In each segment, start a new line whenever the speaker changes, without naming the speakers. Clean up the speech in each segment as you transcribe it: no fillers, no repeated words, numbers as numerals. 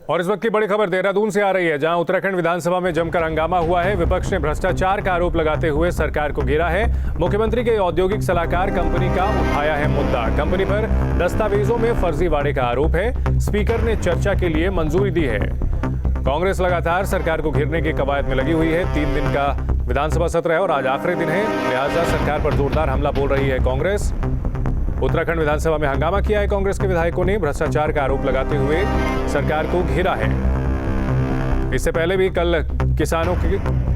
और इस वक्त की बड़ी खबर देहरादून से आ रही है, जहां उत्तराखंड विधानसभा में जमकर हंगामा हुआ है। विपक्ष ने भ्रष्टाचार का आरोप लगाते हुए सरकार को घेरा है। मुख्यमंत्री के औद्योगिक सलाहकार कंपनी का उठाया है मुद्दा। कंपनी पर दस्तावेजों में फर्जीवाड़े का आरोप है। स्पीकर ने चर्चा के लिए मंजूरी दी है। कांग्रेस लगातार सरकार को घेरने की कवायद में लगी हुई है। 3 दिन का विधानसभा सत्र है और आज आखिरी दिन है, लिहाजा सरकार पर जोरदार हमला बोल रही है कांग्रेस। उत्तराखंड विधानसभा में हंगामा किया है कांग्रेस के विधायकों ने। भ्रष्टाचार का आरोप लगाते हुए सरकार को घेरा है। इससे पहले भी कल किसानों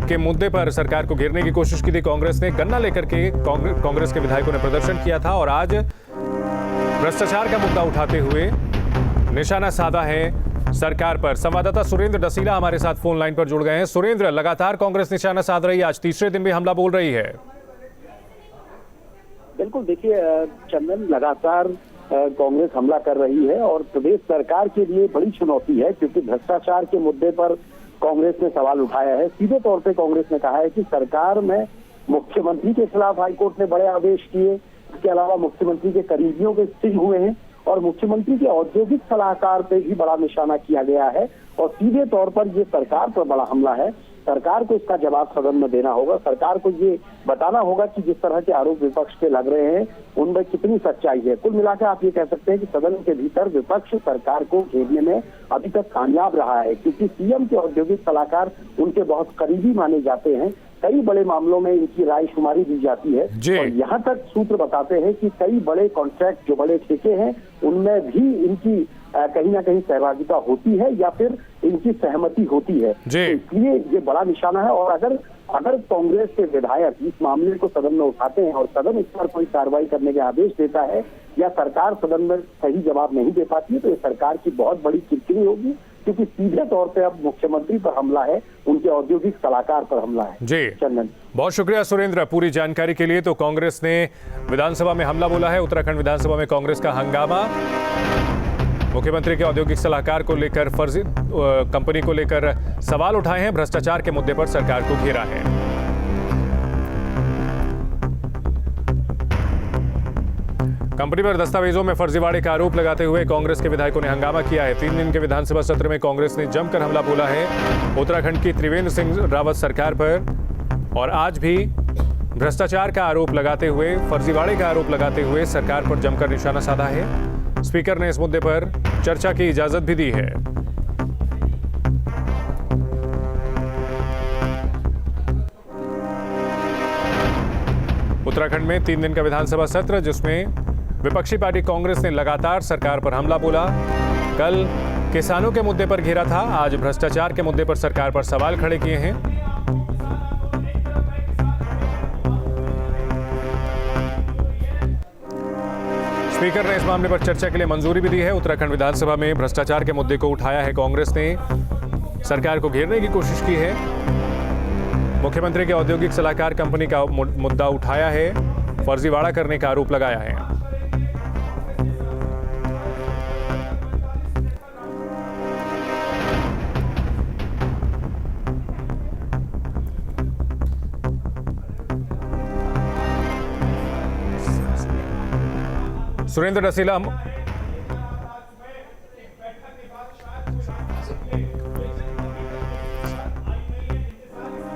के मुद्दे पर सरकार को घेरने की कोशिश की थी कांग्रेस ने। गन्ना लेकर के कांग्रेस के विधायकों ने प्रदर्शन किया था और आज भ्रष्टाचार का मुद्दा उठाते हुए निशाना साधा है सरकार पर। संवाददाता सुरेंद्र डसीला हमारे साथ फोन लाइन पर जुड़ गए हैं। सुरेंद्र, लगातार कांग्रेस निशाना साध रही है, आज तीसरे दिन भी हमला बोल रही है।
बिल्कुल, देखिए चंदन, लगातार कांग्रेस हमला कर रही है और प्रदेश सरकार के लिए बड़ी चुनौती है, क्योंकि भ्रष्टाचार के मुद्दे पर कांग्रेस ने सवाल उठाया है। सीधे तौर पे कांग्रेस ने कहा है कि सरकार में मुख्यमंत्री के खिलाफ हाईकोर्ट ने बड़े आदेश किए, इसके अलावा मुख्यमंत्री के करीबियों के सिंह हुए हैं और मुख्यमंत्री के औद्योगिक सलाहकार पे भी बड़ा निशाना किया गया है। और सीधे तौर पर ये सरकार पर बड़ा हमला है। सरकार को इसका जवाब सदन में देना होगा। सरकार को ये बताना होगा कि जिस तरह के आरोप विपक्ष के लग रहे हैं उनमें कितनी सच्चाई है। कुल मिलाकर आप ये कह सकते हैं कि सदन के भीतर विपक्ष सरकार को घेरने में अभी तक कामयाब रहा है, क्योंकि सीएम के औद्योगिक सलाहकार उनके बहुत करीबी माने जाते हैं। कई बड़े मामलों में इनकी राय शुमारी दी जाती है और यहाँ तक सूत्र बताते हैं कि कई बड़े कॉन्ट्रैक्ट, जो बड़े ठेके हैं, उनमें भी इनकी कहीं ना कहीं सहभागिता होती है या फिर इनकी सहमति होती है। तो इसलिए ये बड़ा निशाना है। और अगर कांग्रेस के विधायक इस मामले को सदन में उठाते हैं और सदन इस पर कोई कार्रवाई करने के आदेश देता है या सरकार सदन में सही जवाब नहीं दे पाती है, तो ये सरकार की बहुत बड़ी किरकिरी होगी, क्योंकि सीधे तौर पे अब मुख्यमंत्री पर हमला है, उनके औद्योगिक सलाहकार पर हमला है।
जी
चंदन,
बहुत शुक्रिया सुरेंद्र पूरी जानकारी के लिए। तो कांग्रेस ने विधानसभा में हमला बोला है। उत्तराखंड विधानसभा में कांग्रेस का हंगामा, मुख्यमंत्री के औद्योगिक सलाहकार को लेकर फर्जी कंपनी को लेकर सवाल उठाए हैं। भ्रष्टाचार के मुद्दे पर सरकार को घेरा है। कंपनी पर दस्तावेजों में फर्जीवाड़े का आरोप लगाते हुए कांग्रेस के विधायकों ने हंगामा किया है। 3 दिन के विधानसभा सत्र में कांग्रेस ने जमकर हमला बोला है उत्तराखंड की त्रिवेंद्र सिंह रावत सरकार पर। और आज भी भ्रष्टाचार का आरोप लगाते हुए, फर्जीवाड़े का आरोप लगाते हुए सरकार पर जमकर निशाना साधा है। स्पीकर ने इस मुद्दे पर चर्चा की इजाजत भी दी है। उत्तराखंड में 3 दिन का विधानसभा सत्र, जिसमें विपक्षी पार्टी कांग्रेस ने लगातार सरकार पर हमला बोला। कल किसानों के मुद्दे पर घेरा था, आज भ्रष्टाचार के मुद्दे पर सरकार पर सवाल खड़े किए हैं। स्पीकर ने इस मामले पर चर्चा के लिए मंजूरी भी दी है। उत्तराखंड विधानसभा में भ्रष्टाचार के मुद्दे को उठाया है कांग्रेस ने, सरकार को घेरने की कोशिश की है। मुख्यमंत्री के औद्योगिक सलाहकार कंपनी का मुद्दा उठाया है, फर्जीवाड़ा करने का आरोप लगाया है। सुरेंद्र डसीला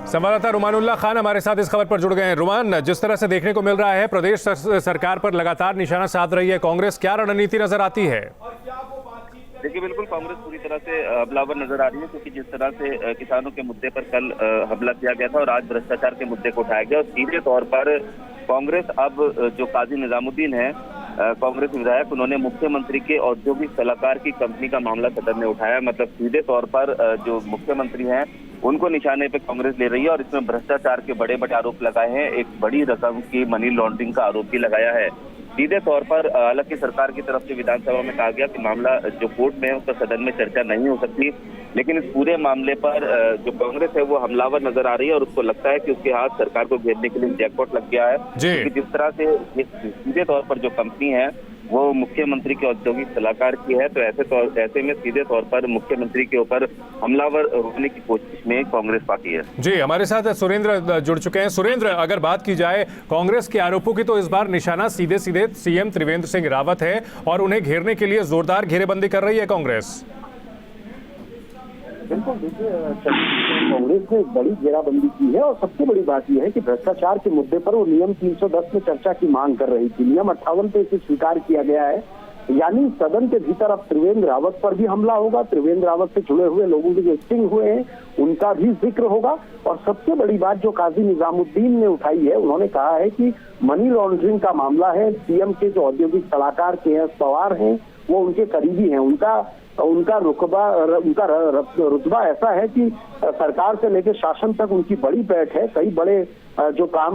संवाददाता रुमानुल्लाह खान हमारे साथ इस खबर पर जुड़ गए हैं। रुमान, जिस तरह से देखने को मिल रहा है प्रदेश सरकार पर लगातार निशाना साध रही है कांग्रेस, क्या रणनीति नजर आती है?
देखिए, बिल्कुल कांग्रेस पूरी तरह से हमलावर नजर आ रही है, क्योंकि जिस तरह से किसानों के मुद्दे पर कल हमला किया गया था और आज भ्रष्टाचार के मुद्दे को उठाया गया और सीधे तौर पर कांग्रेस अब जो काजी निजामुद्दीन है कांग्रेस विधायक, उन्होंने मुख्यमंत्री के औद्योगिक सलाहकार की कंपनी का मामला सदन में उठाया। मतलब सीधे तौर पर जो मुख्यमंत्री हैं उनको निशाने पे कांग्रेस ले रही है और इसमें भ्रष्टाचार के बड़े बड़े आरोप लगाए हैं। एक बड़ी रकम की मनी लॉन्ड्रिंग का आरोप भी लगाया है। सीधे तौर पर हालांकि सरकार की तरफ से विधानसभा में कहा गया कि मामला जो कोर्ट में है उसका सदन में चर्चा नहीं हो सकती, लेकिन इस पूरे मामले पर जो कांग्रेस है वो हमलावर नजर आ रही है और उसको लगता है कि उसके हाथ सरकार को घेरने के लिए जैकपॉट लग गया है। क्योंकि जिस तरह से सीधे तौर पर जो कंपनी है वो मुख्यमंत्री के औद्योगिक सलाहकार की है, तो ऐसे में सीधे तौर पर मुख्यमंत्री के ऊपर हमलावर रोकने की कोशिश में कांग्रेस पार्टी है।
जी, हमारे साथ सुरेंद्र जुड़ चुके हैं। सुरेंद्र, अगर बात की जाए कांग्रेस के आरोपों की, तो इस बार निशाना सीधे सीधे सीएम त्रिवेंद्र सिंह रावत है और उन्हें घेरने के लिए जोरदार घेरेबंदी कर रही है कांग्रेस।
बिल्कुल, देखिए कांग्रेस ने एक बड़ी घेराबंदी की है और सबसे बड़ी बात यह है कि भ्रष्टाचार के मुद्दे पर वो नियम 310 में चर्चा की मांग कर रही थी। नियम 58 पे इसे स्वीकार किया गया है, यानी सदन के भीतर अब त्रिवेंद्र रावत पर भी हमला होगा, त्रिवेंद्र रावत से जुड़े हुए लोगों के जो स्टिंग हुए हैं उनका भी जिक्र होगा। और सबसे बड़ी बात जो काजी निजामुद्दीन ने उठाई है, उन्होंने कहा है कि मनी लॉन्ड्रिंग का मामला है, सीएम के जो औद्योगिक सलाहकार के पवार हैं वो उनके करीबी हैं, उनका रुतबा ऐसा है कि सरकार से लेकर शासन तक उनकी बड़ी पैठ है। कई बड़े जो काम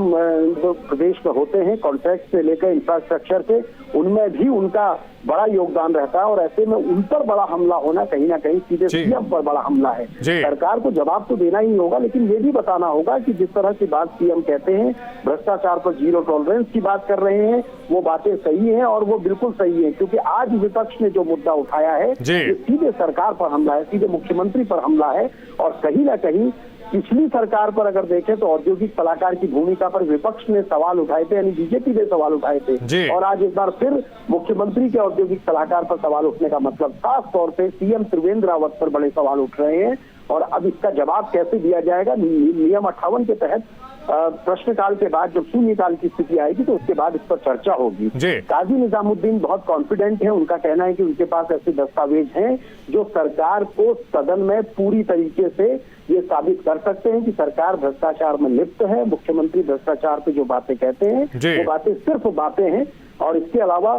जो प्रदेश में होते हैं, कॉन्ट्रैक्ट से लेकर इंफ्रास्ट्रक्चर के, उनमें भी उनका बड़ा योगदान रहता है। और ऐसे में उन पर बड़ा हमला होना कहीं ना कहीं सीधे सीएम पर बड़ा हमला है। सरकार को जवाब तो देना ही होगा, लेकिन ये भी बताना होगा कि जिस तरह की बात सीएम कहते हैं, भ्रष्टाचार पर जीरो टॉलरेंस की बात कर रहे हैं, वो बातें सही हैं और वो बिल्कुल सही है, क्योंकि आज विपक्ष ने जो मुद्दा उठाया है ये सीधे सरकार पर हमला है, सीधे मुख्यमंत्री पर हमला है। और कहीं ना कहीं पिछली सरकार पर अगर देखें तो औद्योगिक सलाहकार की भूमिका पर विपक्ष ने सवाल उठाए थे, यानी बीजेपी ने सवाल उठाए थे, और आज एक बार फिर मुख्यमंत्री के औद्योगिक सलाहकार पर सवाल उठने का मतलब साफ तौर पे सीएम त्रिवेंद्र रावत पर बड़े सवाल उठ रहे हैं। और अब इसका जवाब कैसे दिया जाएगा? नियम 58 के तहत प्रश्नकाल के बाद जब शून्यकाल की स्थिति आएगी तो उसके बाद इस पर चर्चा होगी। काजी निजामुद्दीन बहुत कॉन्फिडेंट है, उनका कहना है कि उनके पास ऐसे दस्तावेज हैं जो सरकार को सदन में पूरी तरीके से ये साबित कर सकते हैं कि सरकार भ्रष्टाचार में लिप्त है। मुख्यमंत्री भ्रष्टाचार पे जो बातें कहते हैं वो बातें सिर्फ बातें हैं। और इसके अलावा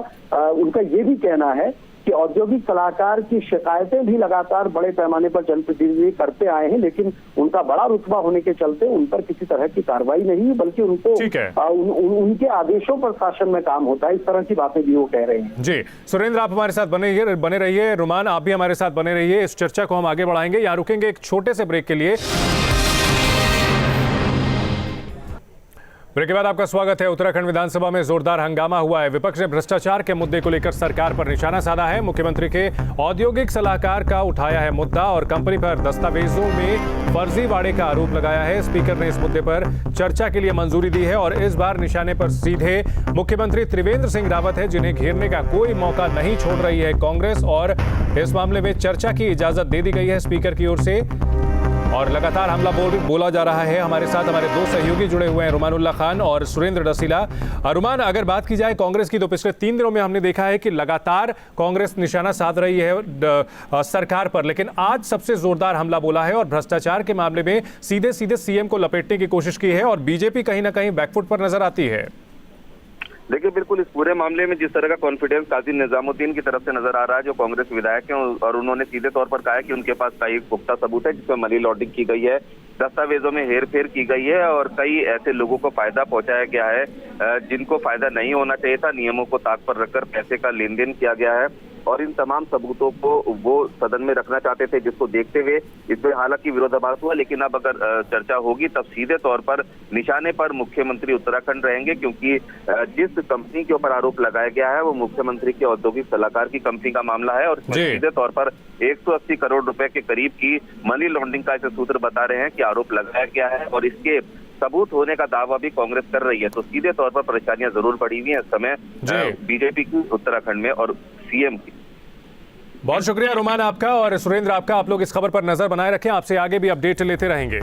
उनका ये भी कहना है कि औद्योगिक सलाहकार की शिकायतें भी लगातार बड़े पैमाने पर जनप्रतिनिधि करते आए हैं, लेकिन उनका बड़ा रुतबा होने के चलते उन पर किसी तरह की कार्रवाई नहीं, बल्कि उनको उनके आदेशों पर शासन में काम होता है। इस तरह की बातें भी वो कह रहे हैं।
जी सुरेंद्र, आप हमारे साथ बने रहिए। रुमान, आप भी हमारे साथ बने रहिए। इस चर्चा को हम आगे बढ़ाएंगे, यहाँ रुकेंगे एक छोटे से ब्रेक के लिए। ब्रेक के बाद आपका स्वागत है। उत्तराखंड विधानसभा में जोरदार हंगामा हुआ है। विपक्ष ने भ्रष्टाचार के मुद्दे को लेकर सरकार पर निशाना साधा है। मुख्यमंत्री के औद्योगिक सलाहकार का उठाया है मुद्दा और कंपनी पर दस्तावेजों में फर्जीवाड़े का आरोप लगाया है। स्पीकर ने इस मुद्दे पर चर्चा के लिए मंजूरी दी है और इस बार निशाने पर सीधे मुख्यमंत्री त्रिवेंद्र सिंह रावत है, जिन्हें घेरने का कोई मौका नहीं छोड़ रही है कांग्रेस। और इस मामले में चर्चा की इजाजत दे दी गई है स्पीकर की ओर से और लगातार हमला बोला जा रहा है। हमारे साथ हमारे दो सहयोगी जुड़े हुए हैं, रुमानुल्लाह खान और सुरेंद्र डसीला। रुमान, अगर बात की जाए कांग्रेस की तो पिछले 3 दिनों में हमने देखा है कि लगातार कांग्रेस निशाना साध रही है सरकार पर, लेकिन आज सबसे जोरदार हमला बोला है और भ्रष्टाचार के मामले में सीधे सीधे सीएम को लपेटने की कोशिश की है और बीजेपी कहीं ना कहीं बैकफुट पर नजर आती है।
देखिए, बिल्कुल इस पूरे मामले में जिस तरह का कॉन्फिडेंस काजी निजामुद्दीन की तरफ से नजर आ रहा है, जो कांग्रेस विधायक हैं, और उन्होंने सीधे तौर पर कहा है कि उनके पास कई पुख्ता सबूत है जिसमें मनी लॉन्ड्रिंग की गई है, दस्तावेजों में हेरफेर की गई है और कई ऐसे लोगों को फायदा पहुंचाया गया है जिनको फायदा नहीं होना चाहिए था। नियमों को ताक पर रखकर पैसे का लेन देन किया गया है और इन तमाम सबूतों को वो सदन में रखना चाहते थे, जिसको देखते हुए इसमें हालांकि विरोधाभास हुआ। लेकिन अब अगर चर्चा होगी तब सीधे तौर पर निशाने पर मुख्यमंत्री उत्तराखंड रहेंगे, क्योंकि जिस कंपनी के ऊपर आरोप लगाया गया है वो मुख्यमंत्री के औद्योगिक सलाहकार की कंपनी का मामला है और सीधे तौर पर 180 करोड़ रुपए के करीब की मनी लॉन्ड्रिंग का ऐसे सूत्र बता रहे हैं कि आरोप लगाया गया है और इसके सबूत होने का दावा भी कांग्रेस कर रही है। तो सीधे तौर पर परेशानियां जरूर बढ़ी हुई हैं इस समय बीजेपी की उत्तराखंड में और सीएम की।
बहुत शुक्रिया रुमान आपका और सुरेंद्र आपका। आप लोग इस खबर पर नजर बनाए रखें, आपसे आगे भी अपडेट लेते रहेंगे।